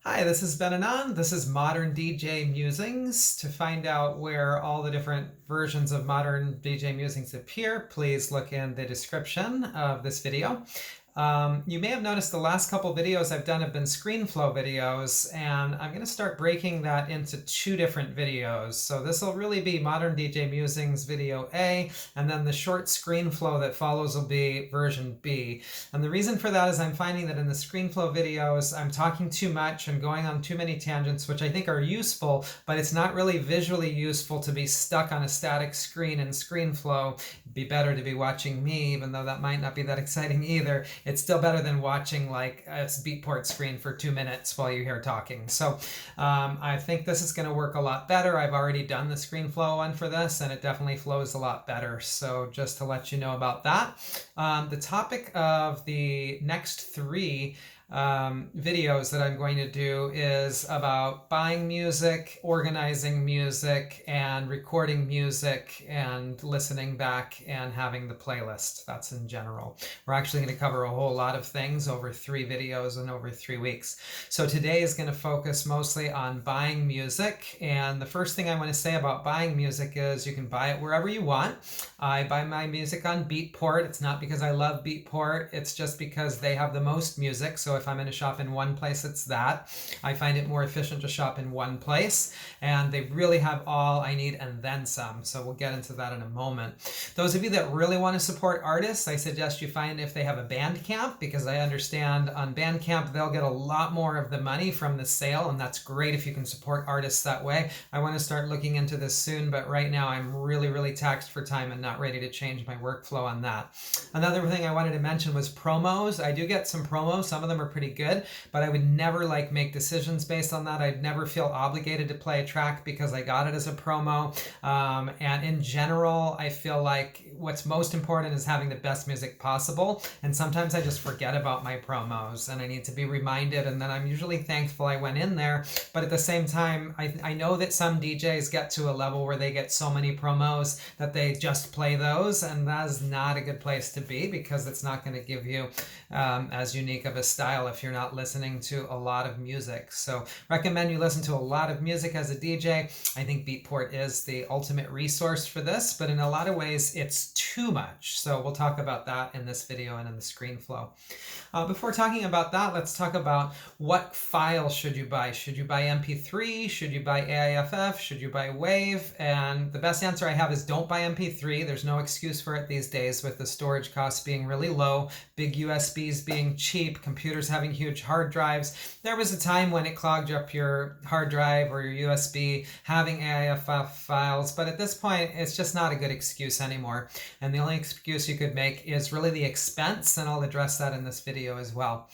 Hi, this is Ben Anand. This is Modern DJ Musings. To find out where all the different versions of Modern DJ Musings appear, please look in the description of this video. You may have noticed the last couple videos I've done have been ScreenFlow videos, and I'm going to start breaking that into two different videos. So this will really be Modern DJ Musings video A, and then the short ScreenFlow that follows will be version B. And the reason for that is I'm finding that in the ScreenFlow videos, I'm talking too much and going on too many tangents, which I think are useful, but it's not really visually useful to be stuck on a static screen in ScreenFlow. It'd be better to be watching me, even though that might not be that exciting either. It's still better than watching like a Beatport screen for 2 minutes while you're here talking. So I think this is going to work a lot better. I've already done the ScreenFlow one for this, and it definitely flows a lot better. So just to let you know about that. The topic of the next three videos that I'm going to do is about buying music, organizing music, and recording music and listening back and having the playlist. That's in general. We're actually going to cover a whole lot of things over 3 videos and over 3 weeks. So today is going to focus mostly on buying music. And the first thing I want to say about buying music is you can buy it wherever you want. I buy my music on Beatport. It's not because I love Beatport. It's just because they have the most music. So if I'm going to shop in one place, it's that. I find it more efficient to shop in one place, and they really have all I need and then some. So we'll get into that in a moment. Those of you that really want to support artists, I suggest you find if they have a Bandcamp, because I understand on Bandcamp they'll get a lot more of the money from the sale, and that's great if you can support artists that way. I want to start looking into this soon, but right now I'm really taxed for time and not ready to change my workflow on that. Another thing I wanted to mention was promos. I do get some promos. Some of them are pretty good, but I would never make decisions based on that. I'd never feel obligated to play a track because I got it as a promo. And in general, I feel like what's most important is having the best music possible. And sometimes I just forget about my promos and I need to be reminded. And then I'm usually thankful I went in there. But at the same time, I know that some DJs get to a level where they get so many promos that they just play those. And that is not a good place to be, because it's not going to give you as unique of a style if you're not listening to a lot of music. So recommend you listen to a lot of music as a DJ. I think Beatport is the ultimate resource for this, but in a lot of ways it's too much. So we'll talk about that in this video and in the ScreenFlow. Before talking about that, let's talk about what file should you buy. Should you buy MP3? Should you buy AIFF? Should you buy WAV? And the best answer I have is don't buy MP3. There's no excuse for it these days with the storage costs being really low, big USBs being cheap, computers having huge hard drives. There was a time when it clogged up your hard drive or your USB having AIFF files, but at this point it's just not a good excuse anymore. And the only excuse you could make is really the expense, and I'll address that in this video as well.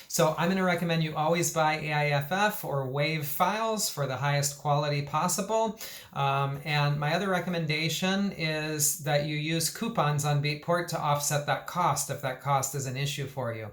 So I'm going to recommend you always buy AIFF or WAV files for the highest quality possible. And my other recommendation is that you use coupons on Beatport to offset that cost if that cost is an issue for you.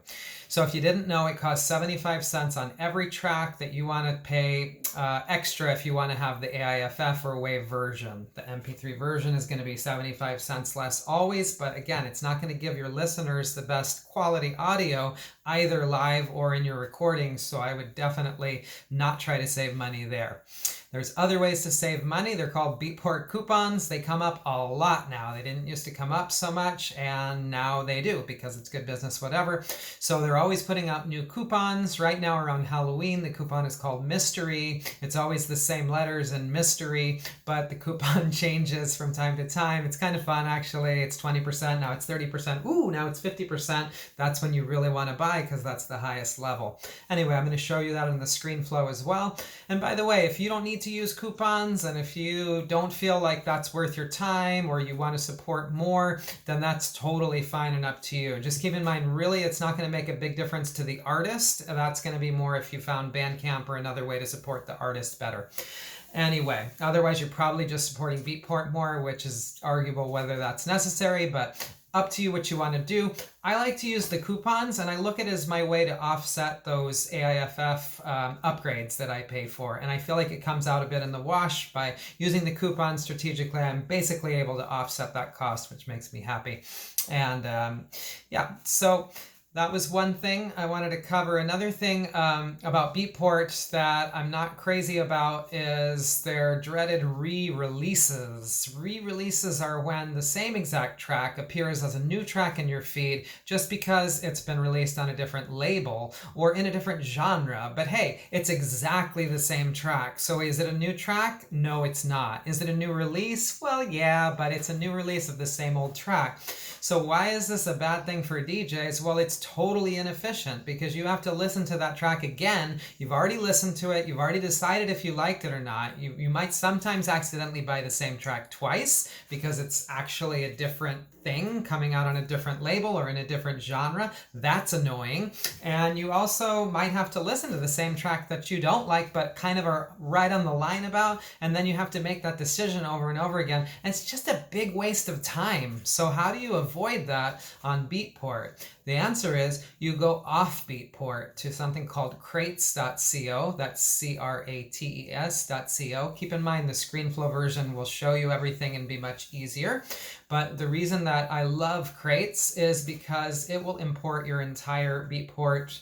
So if you didn't know, it costs 75 cents on every track that you want to pay extra if you want to have the AIFF or WAV version. The MP3 version is going to be 75 cents less always, but again, it's not going to give your listeners the best quality audio either live or in your recordings, so I would definitely not try to save money there. There's other ways to save money. They're called Beatport coupons. They come up a lot now. They didn't used to come up so much, and now they do because it's good business, whatever. So they're always putting out new coupons. Right now around Halloween, the coupon is called Mystery. It's always the same letters in Mystery, but the coupon changes from time to time. It's kind of fun, actually. It's 20%, now it's 30%. Ooh, now it's 50%. That's when you really want to buy because that's the highest level. Anyway, I'm going to show you that in the ScreenFlow as well. And by the way, if you don't need to use coupons, and if you don't feel like that's worth your time or you want to support more, then that's totally fine and up to you. Just keep in mind, really, it's not going to make a big difference to the artist. That's going to be more if you found Bandcamp or another way to support the artist better. Anyway, otherwise you're probably just supporting Beatport more, which is arguable whether that's necessary, but up to you what you want to do. I like to use the coupons, and I look at it as my way to offset those AIFF upgrades that I pay for. And I feel like it comes out a bit in the wash by using the coupons strategically. I'm basically able to offset that cost, which makes me happy. And yeah, so That was one thing I wanted to cover. Another thing about Beatport that I'm not crazy about is their dreaded re-releases. Re-releases are when the same exact track appears as a new track in your feed just because it's been released on a different label or in a different genre. But hey, it's exactly the same track. So is it a new track? No, it's not. Is it a new release? Well, yeah, but it's a new release of the same old track. So why is this a bad thing for DJs? Well, it's totally inefficient because you have to listen to that track again. You've already listened to it. You've already decided if you liked it or not. You might sometimes accidentally buy the same track twice because it's actually a different thing coming out on a different label or in a different genre. That's annoying. And you also might have to listen to the same track that you don't like but kind of are right on the line about, and then you have to make that decision over and over again. And it's just a big waste of time. So how do you avoid that on Beatport? The answer is you go off Beatport to something called crates.co. That's crates.co. Keep in mind the ScreenFlow version will show you everything and be much easier. But the reason that I love Crates is because it will import your entire Beatport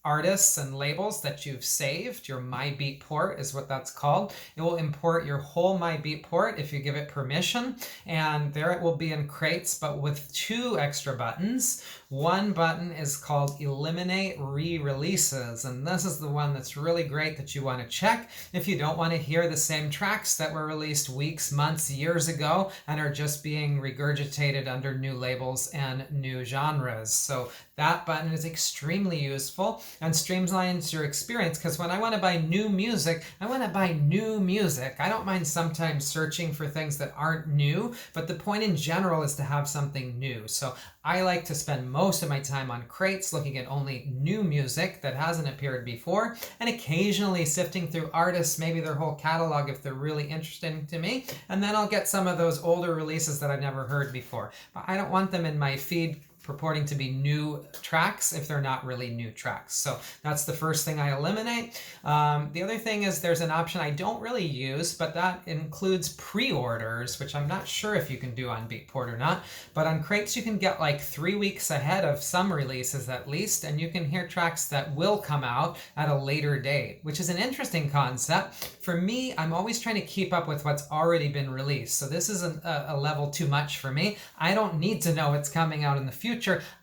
artists and labels that you've saved. Your My Beatport is what that's called. It will import your whole My Beatport if you give it permission, and there it will be in Crates, but with 2 extra buttons. One button is called Eliminate Re-Releases, and this is the one that's really great that you want to check if you don't want to hear the same tracks that were released weeks, months, years ago and are just being regurgitated under new labels and new genres. So that button is extremely useful and streamlines your experience, because when I want to buy new music, I want to buy new music. I don't mind sometimes searching for things that aren't new, but the point in general is to have something new. So I like to spend most of my time on Crates looking at only new music that hasn't appeared before, and occasionally sifting through artists, maybe their whole catalog if they're really interesting to me, and then I'll get some of those older releases that I've never heard before. But I don't want them in my feed purporting to be new tracks if they're not really new tracks. So that's the first thing I eliminate. The other thing is there's an option I don't really use, but that includes pre-orders, which I'm not sure if you can do on Beatport or not. But on Crates you can get like 3 weeks ahead of some releases at least, and you can hear tracks that will come out at a later date, which is an interesting concept. For me, I'm always trying to keep up with what's already been released. So this isn't a level too much for me. I don't need to know what's coming out in the future.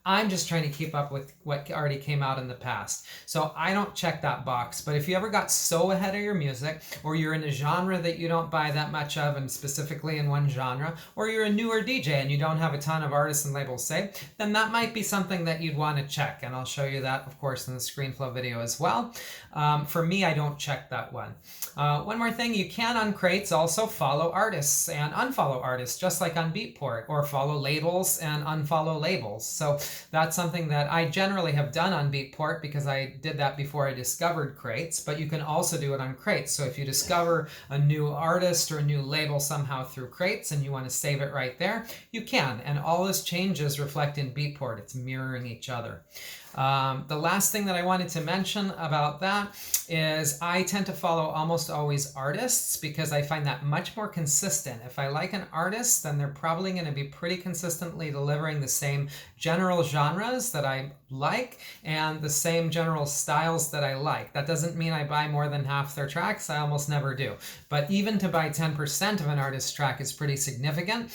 I'm just trying to keep up with what already came out in the past. So I don't check that box. But if you ever got so ahead of your music, or you're in a genre that you don't buy that much of, and specifically in one genre, or you're a newer DJ and you don't have a ton of artists and labels saved, then that might be something that you'd want to check. And I'll show you that, of course, in the ScreenFlow video as well. For me, I don't check that one. One more thing, you can on Crates also follow artists and unfollow artists, just like on Beatport, or follow labels and unfollow labels. So that's something that I generally have done on Beatport because I did that before I discovered Crates, but you can also do it on Crates. So if you discover a new artist or a new label somehow through Crates and you want to save it right there, you can. And all those changes reflect in Beatport. It's mirroring each other. The last thing that I wanted to mention about that is I tend to follow almost always artists because I find that much more consistent. If I like an artist, then they're probably going to be pretty consistently delivering the same general genres that I like and the same general styles that I like. That doesn't mean I buy more than half their tracks. I almost never do. But even to buy 10% of an artist's track is pretty significant,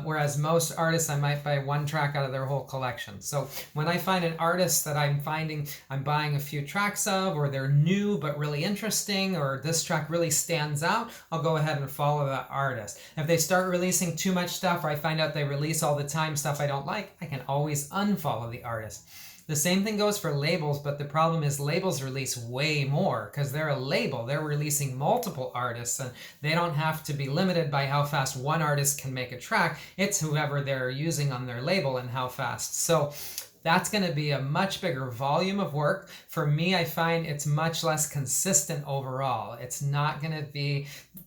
whereas most artists I might buy 1 track out of their whole collection. So when I find an artist that I'm finding I'm buying a few tracks of, or they're new but really interesting, or this track really stands out, I'll go ahead and follow that artist. If they start releasing too much stuff, or I find out they release all the time stuff I don't like, I can always unfollow the artist. The same thing goes for labels, but the problem is labels release way more because they're a label. They're releasing multiple artists and they don't have to be limited by how fast one artist can make a track. It's whoever they're using on their label and how fast. So that's going to be a much bigger volume of work. For me, I find it's much less consistent overall. It's not going to be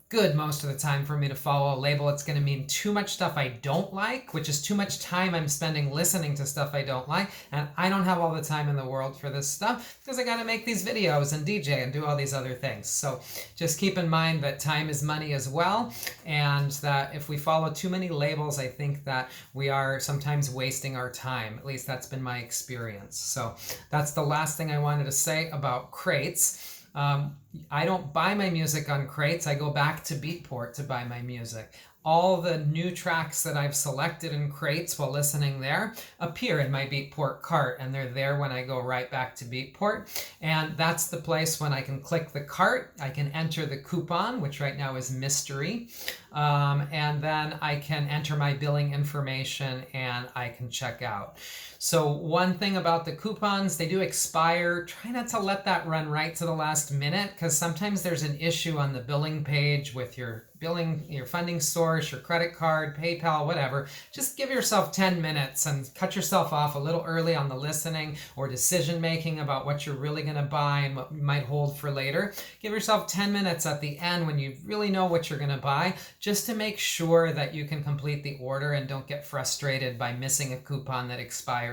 good most of the time for me to follow a label. It's going to mean too much stuff I don't like, which is too much time I'm spending listening to stuff I don't like. And I don't have all the time in the world for this stuff because I got to make these videos and DJ and do all these other things. So just keep in mind that time is money as well. And that if we follow too many labels, I think that we are sometimes wasting our time. At least that's been my experience. So that's the last thing I wanted to say about crates. I don't buy my music on crates. I go back to Beatport to buy my music. All the new tracks that I've selected in crates while listening there appear in my Beatport cart, and they're there when I go right back to Beatport. And that's the place when I can click the cart, I can enter the coupon, which right now is mystery, and then I can enter my billing information and I can check out. So one thing about the coupons, they do expire. Try not to let that run right to the last minute, because sometimes there's an issue on the billing page with your billing, your funding source, your credit card, PayPal, whatever. Just give yourself 10 minutes and cut yourself off a little early on the listening or decision making about what you're really going to buy and what you might hold for later. Give yourself 10 minutes at the end when you really know what you're going to buy, just to make sure that you can complete the order and don't get frustrated by missing a coupon that expires.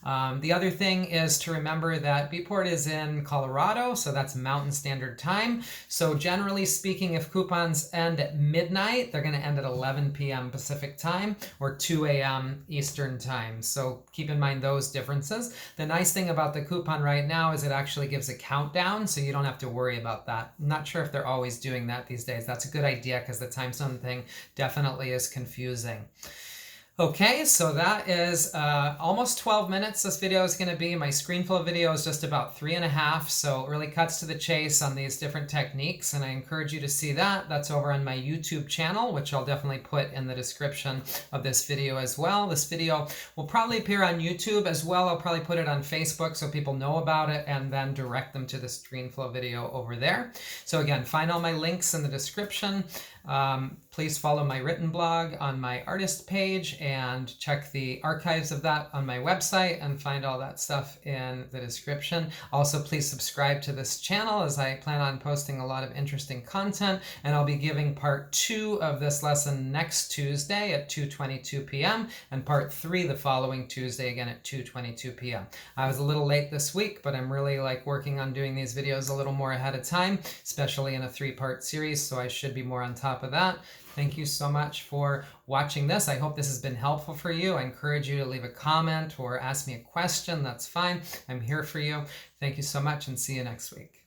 The other thing is to remember that Beatport is in Colorado, so that's Mountain Standard Time. So generally speaking, if coupons end at midnight, they're going to end at 11 p.m. Pacific Time or 2 a.m. Eastern Time. So keep in mind those differences. The nice thing about the coupon right now is it actually gives a countdown, so you don't have to worry about that. I'm not sure if they're always doing that these days. That's a good idea because the time zone thing definitely is confusing. Okay, so that is almost 12 minutes this video is going to be. My ScreenFlow video is just about 3.5, so it really cuts to the chase on these different techniques, and I encourage you to see that. That's over on my YouTube channel, which I'll definitely put in the description of this video as well. This video will probably appear on YouTube as well. I'll probably put it on Facebook so people know about it and then direct them to the ScreenFlow video over there. So again, find all my links in the description. Please follow my written blog on my artist page and check the archives of that on my website and find all that stuff in the description. Also, please subscribe to this channel as I plan on posting a lot of interesting content, and I'll be giving part 2 of this lesson next Tuesday at 2:22 p.m. and part 3 the following Tuesday again at 2:22 p.m. I was a little late this week, but I'm really working on doing these videos a little more ahead of time, especially in a 3-part series, so I should be more on top of that. Thank you so much for watching this. I hope this has been helpful for you. I encourage you to leave a comment or ask me a question. That's fine. I'm here for you. Thank you so much, and see you next week.